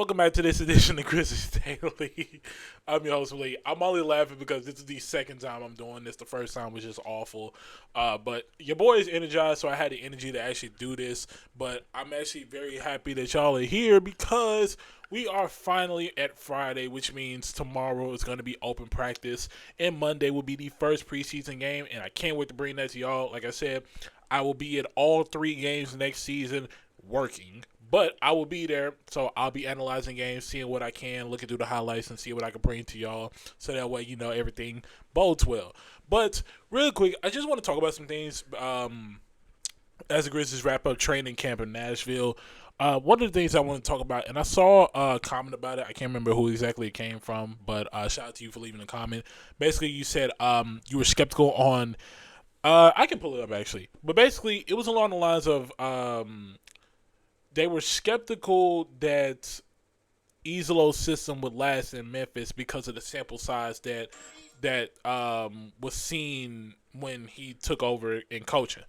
Welcome back to this edition of Grizzlies Daily. I'm your host, Lee. I'm only laughing because this is the second time I'm doing this. The first time was just awful. But your boy is energized, so I had the energy to actually do this. But I'm actually very happy that y'all are here because we are finally at Friday, which means tomorrow is going to be open practice. And Monday will be the first preseason game. And I can't wait to bring that to y'all. Like I said, I will be at all three games next season working. But I will be there, so I'll be analyzing games, seeing what I can, looking through the highlights, and see what I can bring to y'all, so that way everything bodes well. But real quick, I just want to talk about some things as the Grizzlies wrap up training camp in Nashville. One of the things I want to talk about, and I saw a comment about it. I can't remember who exactly it came from, but shout out to you for leaving a comment. Basically, you said you were skeptical on. I can pull it up actually, but basically, it was along the lines of. They were skeptical that Izolo's system would last in Memphis because of the sample size that was seen when he took over in coaching.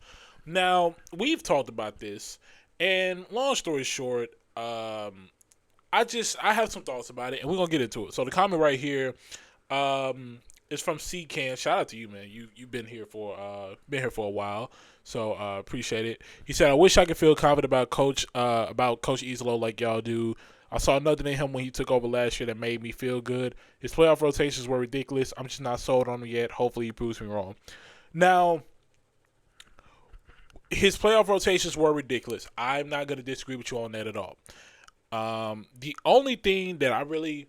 Now we've talked about this, and long story short, I have some thoughts about it, and we're gonna get into it. So the comment right here is from C Can. Shout out to you, man. You've been here for a while. So appreciate it. He said, "I wish I could feel confident about Coach Izolo like y'all do. I saw nothing in him when he took over last year that made me feel good. His playoff rotations were ridiculous. I'm just not sold on him yet. Hopefully he proves me wrong." Now, his playoff rotations were ridiculous. I'm not going to disagree with you on that at all. The only thing that I really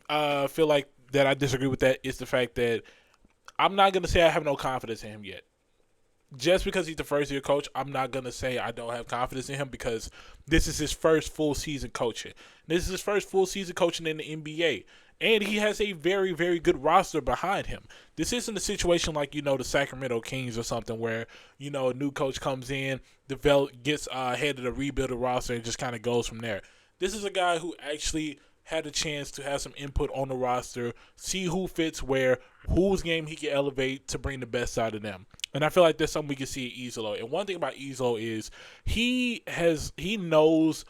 feel like that I disagree with that is the fact that I'm not going to say I have no confidence in him yet. Just because he's the first year coach, I'm not going to say I don't have confidence in him because this is his first full season coaching. This is his first full season coaching in the NBA. And he has a very, very good roster behind him. This isn't a situation like, the Sacramento Kings or something where, a new coach comes in, gets ahead of the rebuild roster and just kind of goes from there. This is a guy who actually had a chance to have some input on the roster, see who fits where, whose game he can elevate to bring the best out of them. And I feel like that's something we can see at Izolo. And one thing about Izolo is he knows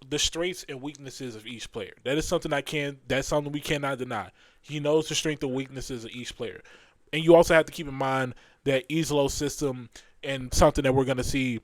the strengths and weaknesses of each player. That's something we cannot deny. He knows the strengths and weaknesses of each player. And you also have to keep in mind that Izolo's system and something that we're going to see.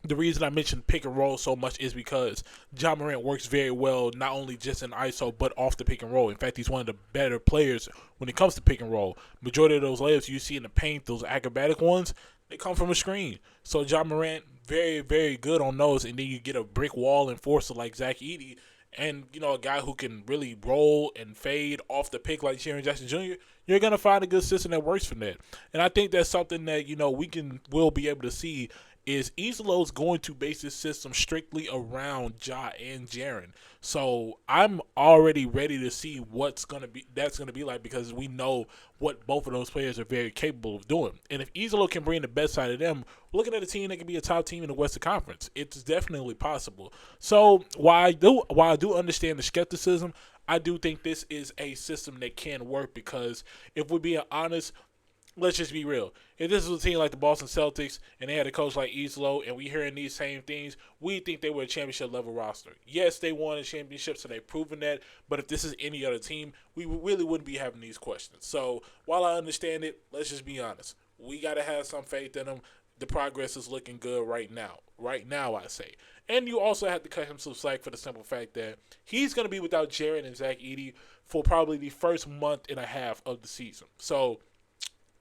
The reason I mentioned pick and roll so much is because Ja Morant works very well, not only just in ISO, but off the pick and roll. In fact, he's one of the better players when it comes to pick and roll. Majority of those layups you see in the paint, those acrobatic ones, they come from a screen. So Ja Morant, very, very good on those. And then you get a brick wall enforcer like Zach Edey, and a guy who can really roll and fade off the pick like Jaren Jackson Jr., you're going to find a good system that works for that. And I think that's something that, we'll be able to see is Izolo's going to base his system strictly around Ja and Jaren. So I'm already ready to see that's going to be like because we know what both of those players are very capable of doing. And if Izolo can bring the best side of them, we're looking at a team that can be a top team in the Western Conference. It's definitely possible. So while I do understand the skepticism, I do think this is a system that can work because if we're being honest, let's just be real. If this was a team like the Boston Celtics and they had a coach like Izolo and we hearing these same things, we think they were a championship level roster. Yes, they won a championship, so they've proven that. But if this is any other team, we really wouldn't be having these questions. So while I understand it, let's just be honest. We got to have some faith in them. The progress is looking good right now. Right now, I say. And you also have to cut him some slack for the simple fact that he's going to be without Jaren and Zach Edey for probably the first month and a half of the season. So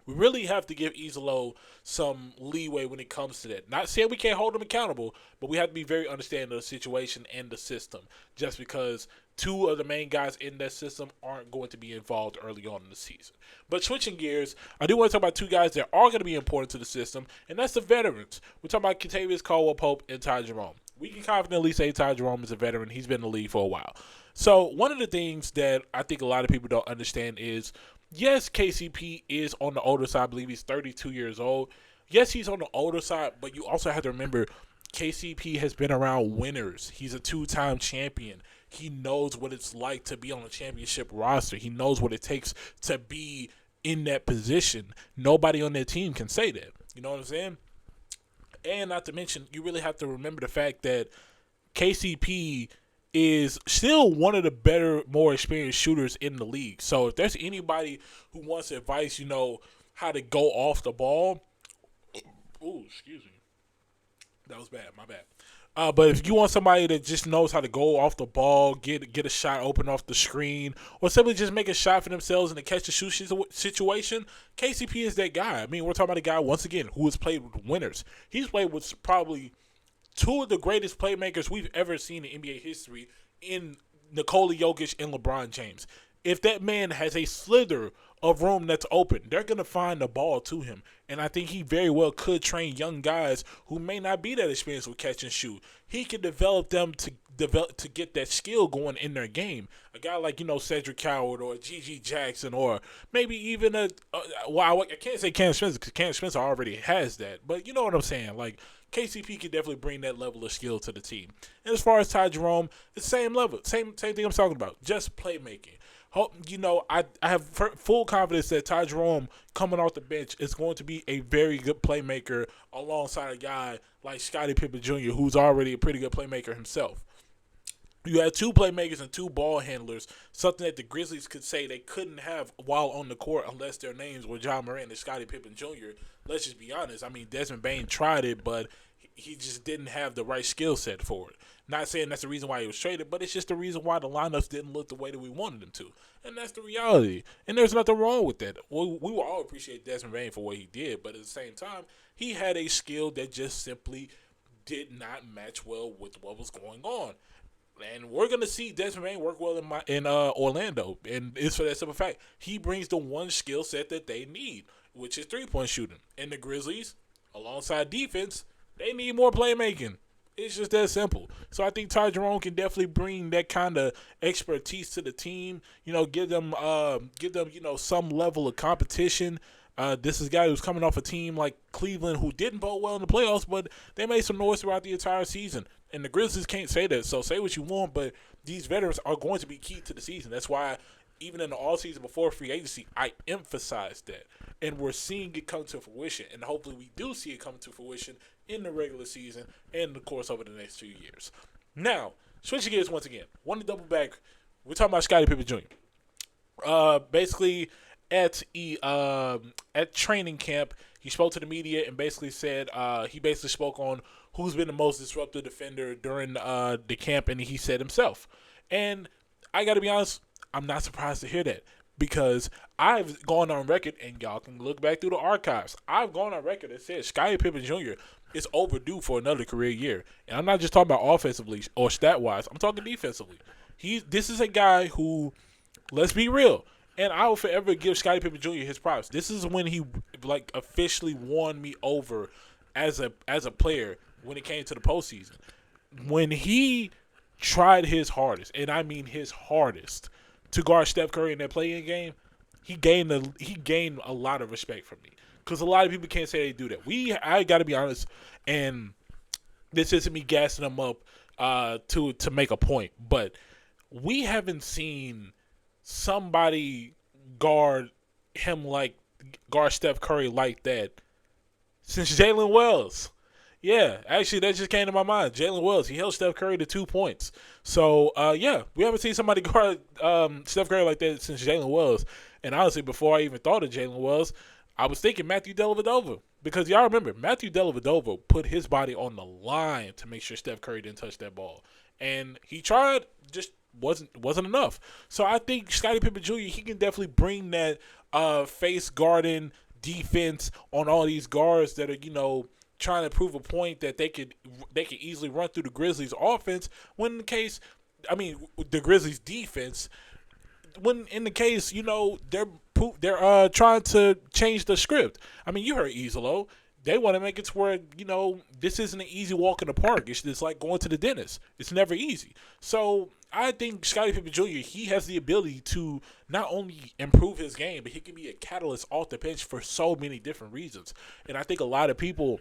we really have to give Izolo some leeway when it comes to that. Not saying we can't hold him accountable, but we have to be very understanding of the situation and the system. Just because two of the main guys in that system aren't going to be involved early on in the season. But switching gears, I do want to talk about two guys that are going to be important to the system, and that's the veterans. We're talking about Kentavious Caldwell-Pope and Ty Jerome. We can confidently say Ty Jerome is a veteran. He's been in the league for a while. So one of the things that I think a lot of people don't understand is, yes, KCP is on the older side. I believe he's 32 years old. Yes, he's on the older side, but you also have to remember KCP has been around winners. He's a two-time champion. He knows what it's like to be on a championship roster. He knows what it takes to be in that position. Nobody on their team can say that. You know what I'm saying? And not to mention, you really have to remember the fact that KCP is still one of the better, more experienced shooters in the league. So if there's anybody who wants advice, how to go off the ball. Ooh, excuse me. That was bad. My bad. But if you want somebody that just knows how to go off the ball, get a shot open off the screen, or simply just make a shot for themselves in a catch and shoot situation, KCP is that guy. I mean, we're talking about a guy, once again, who has played with winners. He's played with probably two of the greatest playmakers we've ever seen in NBA history in Nikola Jokic and LeBron James. If that man has a slither of room that's open, they're going to find the ball to him. And I think he very well could train young guys who may not be that experienced with catch and shoot. He could develop them to get that skill going in their game. A guy like, Cedric Coward or G.G. Jackson, or maybe even I can't say Cam Spencer because Cam Spencer already has that. But you know what I'm saying? Like, KCP could definitely bring that level of skill to the team. And as far as Ty Jerome, it's the same level. Same thing I'm talking about. Just playmaking. I have full confidence that Ty Jerome coming off the bench is going to be a very good playmaker alongside a guy like Scottie Pippen Jr., who's already a pretty good playmaker himself. You had two playmakers and two ball handlers, something that the Grizzlies could say they couldn't have while on the court unless their names were Ja Morant and Scottie Pippen Jr. Let's just be honest. I mean, Desmond Bane tried it, but he just didn't have the right skill set for it. Not saying that's the reason why he was traded, but it's just the reason why the lineups didn't look the way that we wanted them to. And that's the reality. And there's nothing wrong with that. We will all appreciate Desmond Bane for what he did, but at the same time, he had a skill that just simply did not match well with what was going on. And we're going to see Desmond Bane work well in Orlando. And it's for that simple fact. He brings the one skill set that they need, which is three-point shooting. And the Grizzlies, alongside defense, they need more playmaking. It's just that simple. So I think Ty Jerome can definitely bring that kind of expertise to the team. Give them some level of competition. This is a guy who's coming off a team like Cleveland who didn't bowl well in the playoffs, but they made some noise throughout the entire season. And the Grizzlies can't say that. So say what you want, but these veterans are going to be key to the season. That's why even in the offseason before free agency, I emphasized that. And we're seeing it come to fruition. And hopefully we do see it come to fruition in the regular season and, of course, over the next 2 years. Now, switching gears once again. Want to double back. We're talking about Scottie Pippen Jr. Basically, at training camp, he spoke to the media and basically said he basically spoke on who's been the most disruptive defender during the camp, and he said himself. And I got to be honest, I'm not surprised to hear that because I've gone on record, and y'all can look back through the archives. I've gone on record and said Scottie Pippen Jr. is overdue for another career year. And I'm not just talking about offensively or stat-wise. I'm talking defensively. This is a guy who, let's be real, and I will forever give Scottie Pippen Jr. his props. This is when he officially won me over as a player when it came to the postseason. When he tried his hardest, and I mean his hardest, to guard Steph Curry in that play-in game, he gained a lot of respect from me. Because a lot of people can't say they do that. I got to be honest, and this isn't me gassing him up to make a point, but we haven't seen somebody guard Steph Curry like that since Jalen Wells. Yeah, actually, that just came to my mind. Jalen Wells, he held Steph Curry to 2 points. So, we haven't seen somebody guard Steph Curry like that since Jalen Wells. And honestly, before I even thought of Jalen Wells, I was thinking Matthew Dellavedova. Because y'all remember, Matthew Dellavedova put his body on the line to make sure Steph Curry didn't touch that ball. And he tried, just wasn't enough. So I think Scottie Pippen Jr., he can definitely bring that face guarding defense on all these guards that are, trying to prove a point that they could easily run through the Grizzlies offense when in the case, the Grizzlies defense, when in the case, they're trying to change the script. I mean, you heard Izolo. They want to make it to where, this isn't an easy walk in the park. It's like going to the dentist. It's never easy. So I think Scottie Pippen Jr., he has the ability to not only improve his game, but he can be a catalyst off the bench for so many different reasons. And I think a lot of people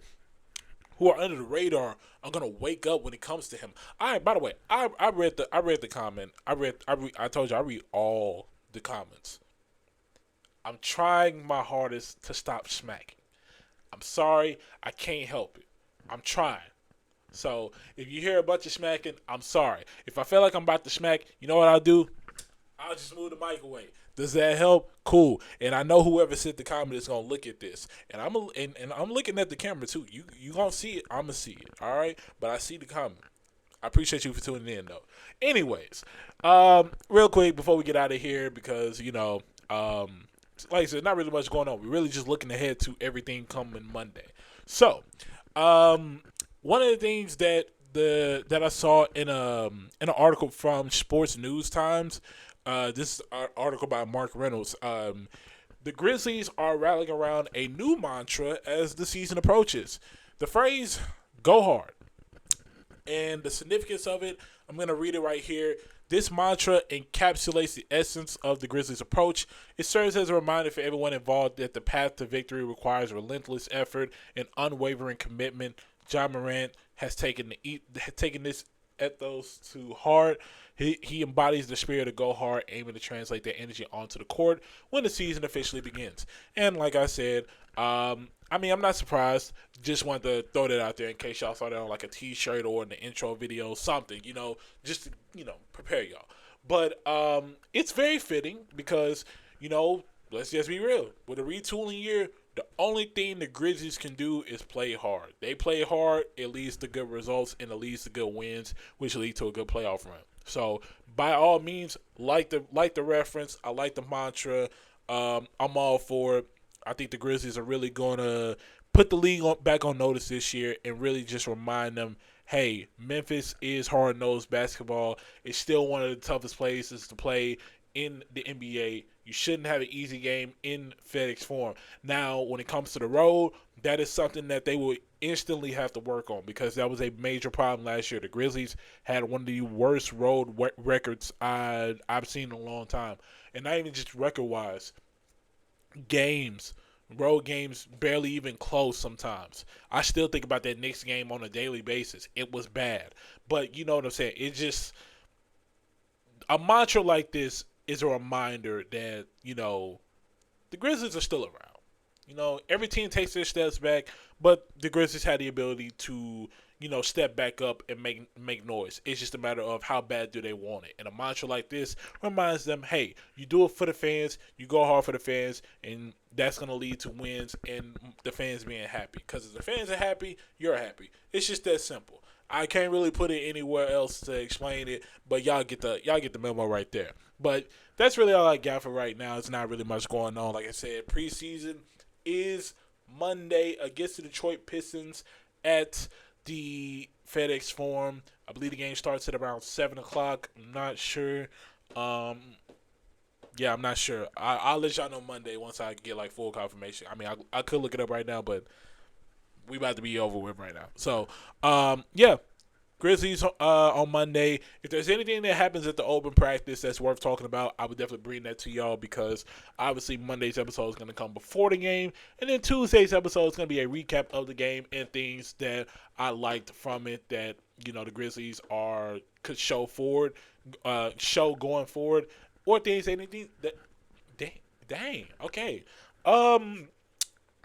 who are under the radar are gonna wake up when it comes to him. By the way, I read the comment. I told you I read all the comments. I'm trying my hardest to stop smacking. I'm sorry, I can't help it. I'm trying. So if you hear a bunch of smacking, I'm sorry. If I feel like I'm about to smack, you know what I'll do? I'll just move the mic away. Does that help? Cool. And I know whoever sent the comment is gonna look at this, and and I'm looking at the camera too. You gonna see it? I'm gonna see it. All right. But I see the comment. I appreciate you for tuning in though. Anyways, real quick before we get out of here, because like I said, not really much going on. We're really just looking ahead to everything coming Monday. So, one of the things that I saw in an article from Sports News Times. This is an article by Mark Reynolds. The Grizzlies are rallying around a new mantra as the season approaches. The phrase "Go hard" and the significance of it. I'm going to read it right here. This mantra encapsulates the essence of the Grizzlies' approach. It serves as a reminder for everyone involved that the path to victory requires relentless effort and unwavering commitment. John Morant has taken this ethos to heart. He embodies the spirit of go hard, aiming to translate that energy onto the court when the season officially begins. And like I said, I'm not surprised. Just wanted to throw that out there in case y'all saw that on like a T-shirt or in the intro video, something, just to, prepare y'all. But it's very fitting because, let's just be real. With a retooling year, the only thing the Grizzlies can do is play hard. They play hard, it leads to good results, and it leads to good wins, which lead to a good playoff run. So, by all means, like the reference. I like the mantra. I'm all for it. I think the Grizzlies are really going to put the league back on notice this year and really just remind them, hey, Memphis is hard-nosed basketball. It's still one of the toughest places to play in the NBA. You shouldn't have an easy game in FedEx Forum. Now, when it comes to the road, that is something that they will instantly have to work on because that was a major problem last year. The Grizzlies had one of the worst road records I've seen in a long time. And not even just record-wise. Road games, barely even close sometimes. I still think about that Knicks game on a daily basis. It was bad. But you know what I'm saying? It's just a mantra like this is a reminder that, the Grizzlies are still around. Every team takes their steps back, but the Grizzlies had the ability to, step back up and make noise. It's just a matter of how bad do they want it. And a mantra like this reminds them, hey, you do it for the fans, you go hard for the fans, and that's going to lead to wins and the fans being happy. Because if the fans are happy, you're happy. It's just that simple. I can't really put it anywhere else to explain it, but y'all get the memo right there. But that's really all I got for right now. It's not really much going on. Like I said, preseason is Monday against the Detroit Pistons at the FedEx Forum. I believe the game starts at around 7 o'clock. I'm not sure. I'm not sure. I'll let y'all know Monday once I get full confirmation. I could look it up right now, but we about to be over with right now. So, Grizzlies on Monday. If there's anything that happens at the open practice that's worth talking about, I would definitely bring that to y'all because obviously Monday's episode is going to come before the game, and then Tuesday's episode is going to be a recap of the game and things that I liked from it that the Grizzlies could show going forward, or anything that dang okay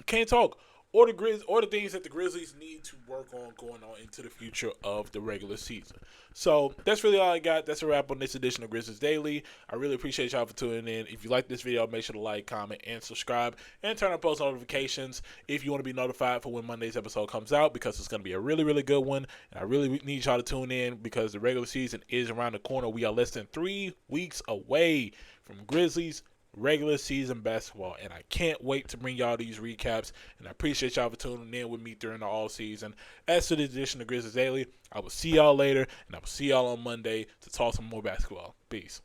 can't talk. Or the things that the Grizzlies need to work on going on into the future of the regular season. So that's really all I got. That's a wrap on this edition of Grizzlies Daily. I really appreciate y'all for tuning in. If you like this video, make sure to like, comment, and subscribe, and turn on post notifications if you want to be notified for when Monday's episode comes out because it's going to be a really, really good one. And I really need y'all to tune in because the regular season is around the corner. We are less than 3 weeks away from Grizzlies regular season basketball, and I can't wait to bring y'all these recaps, and I appreciate y'all for tuning in with me during the all season. As to the edition of Grizzlies Daily, I will see y'all later, and I will see y'all on Monday to talk some more basketball. Peace.